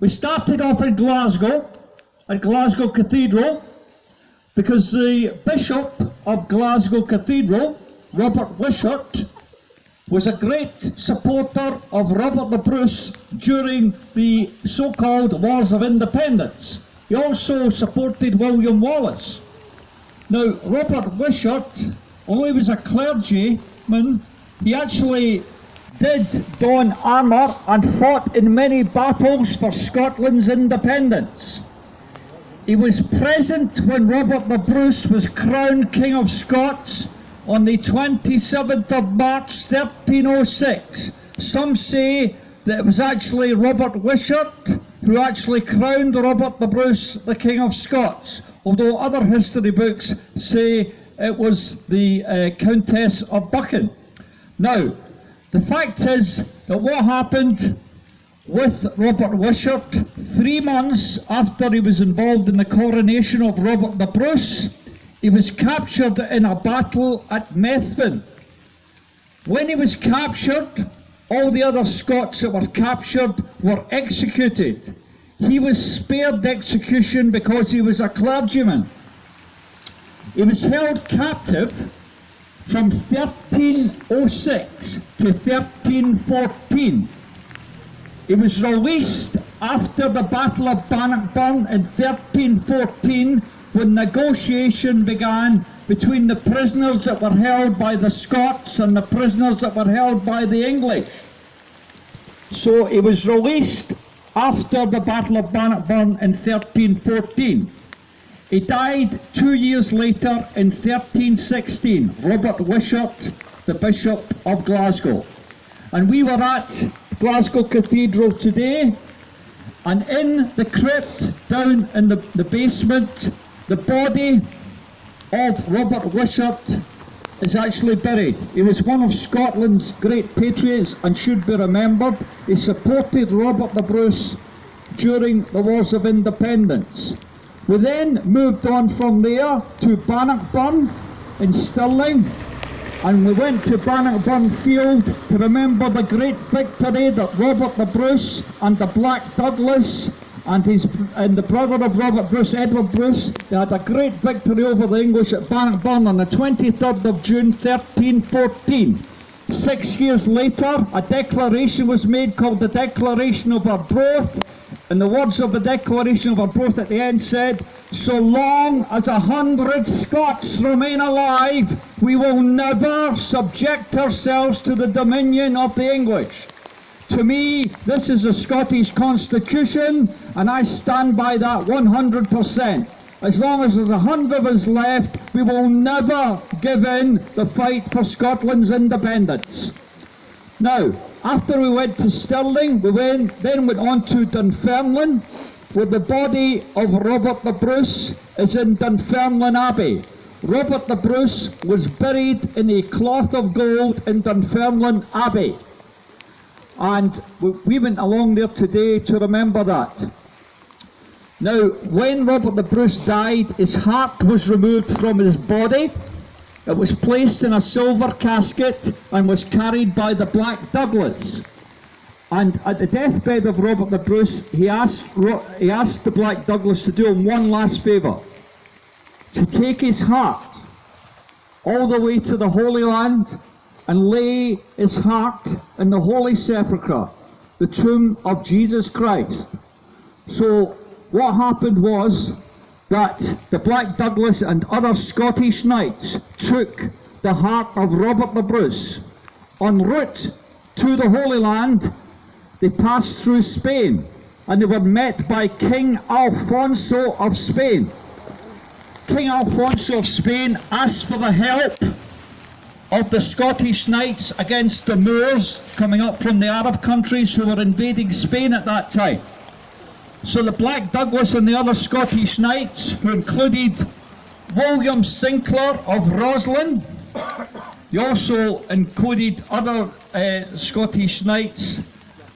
We started off in Glasgow, at Glasgow Cathedral, because the Bishop of Glasgow Cathedral, Robert Wishart, was a great supporter of Robert the Bruce during the so-called Wars of Independence. He also supported William Wallace. Now, Robert Wishart, although he was a clergyman, he actually did don armour and fought in many battles for Scotland's independence. He was present when Robert the Bruce was crowned King of Scots on the 27th of March 1306. Some say that it was actually Robert Wishart who actually crowned Robert the Bruce the King of Scots, although other history books say it was the Countess of Buchan. Now, the fact is that what happened with Robert Wishart, 3 months after he was involved in the coronation of Robert the Bruce, he was captured in a battle at Methven. When he was captured, all the other Scots that were captured were executed. He was spared execution because he was a clergyman. He was held captive from 1306 to 1314. He was released after the Battle of Bannockburn in 1314, when negotiation began between the prisoners that were held by the Scots and the prisoners that were held by the English. So he was released after the Battle of Bannockburn in 1314. He died 2 years later in 1316, Robert Wishart, the Bishop of Glasgow. And we were at Glasgow Cathedral today, and in the crypt down in the basement, the body of Robert Wishart is actually buried. He was one of Scotland's great patriots and should be remembered. He supported Robert the Bruce during the Wars of Independence. We then moved on from there to Bannockburn in Stirling, and we went to Bannockburn Field to remember the great victory that Robert the Bruce and the Black Douglas and the brother of Robert Bruce, Edward Bruce, they had a great victory over the English at Bannockburn on the 23rd of June 1314. 6 years later, a declaration was made called the Declaration of Arbroath, and the words of the Declaration of Arbroath at the end said, "So long as 100 Scots remain alive, we will never subject ourselves to the dominion of the English." To me, this is the Scottish Constitution, and I stand by that 100%. As long as there's 100 of us left, we will never give in the fight for Scotland's independence. Now, after we went to Stirling, we then went on to Dunfermline, where the body of Robert the Bruce is in Dunfermline Abbey. Robert the Bruce was buried in a cloth of gold in Dunfermline Abbey. And we went along there today to remember that. Now, when Robert the Bruce died, his heart was removed from his body. It was placed in a silver casket and was carried by the Black Douglas. And at the deathbed of Robert the Bruce, he asked the Black Douglas to do him one last favour, to take his heart all the way to the Holy Land and lay his heart in the Holy Sepulchre, the tomb of Jesus Christ. So what happened was that the Black Douglas and other Scottish knights took the heart of Robert the Bruce. En route to the Holy Land, they passed through Spain, and they were met by King Alfonso of Spain. King Alfonso of Spain asked for the help of the Scottish knights against the Moors coming up from the Arab countries who were invading Spain at that time. So the Black Douglas and the other Scottish knights, who included William Sinclair of Roslin, they also included other Scottish knights.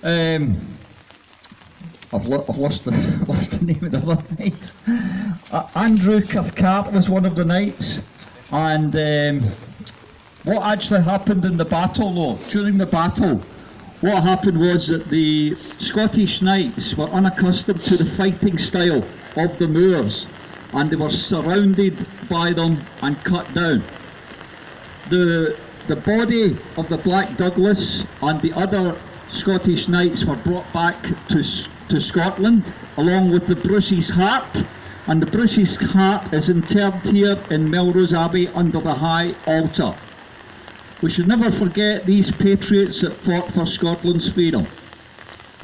I've lost the name of the other knights. Andrew Cathcart was one of the knights, and what actually happened in the battle, though, during the battle, what happened was that the Scottish Knights were unaccustomed to the fighting style of the Moors, and they were surrounded by them and cut down. The body of the Black Douglas and the other Scottish Knights were brought back to Scotland, along with the Bruce's heart, and the Bruce's heart is interred here in Melrose Abbey under the high altar. We should never forget these patriots that fought for Scotland's freedom.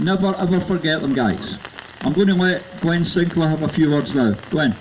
Never ever forget them, guys. I'm going to let Gwen Sinclair have a few words now. Gwen.